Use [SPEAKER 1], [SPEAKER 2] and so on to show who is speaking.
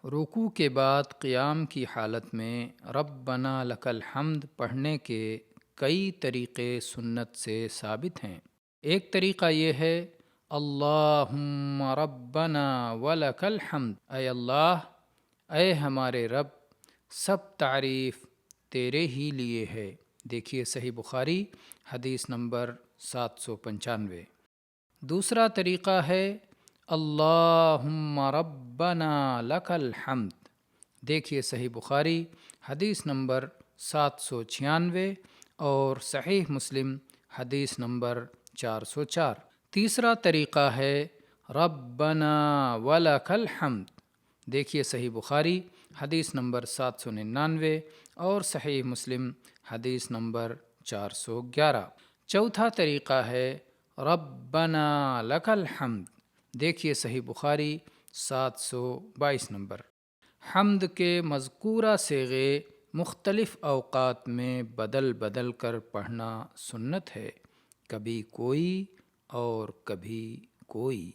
[SPEAKER 1] رکوع کے بعد قیام کی حالت میں ربنا لک الحمد پڑھنے کے کئی طریقے سنت سے ثابت ہیں۔ ایک طریقہ یہ ہے اللہم ربنا ولک الحمد، اے اللہ، اے ہمارے رب، سب تعریف تیرے ہی لیے ہے۔ دیکھیے صحیح بخاری حدیث نمبر 795۔ دوسرا طریقہ ہے اللہم ربنا لک الحمد، دیکھیے صحیح بخاری حدیث نمبر 796 اور صحیح مسلم حدیث نمبر 404۔ تیسرا طریقہ ہے ربنا ولک الحمد، دیکھیے صحیح بخاری حدیث نمبر 799 اور صحیح مسلم حدیث نمبر 411۔ چوتھا طریقہ ہے ربنا لک الحمد، دیکھیے صحیح بخاری 722 نمبر۔ حمد کے مذکورہ صیغے مختلف اوقات میں بدل بدل کر پڑھنا سنت ہے، کبھی کوئی اور کبھی کوئی۔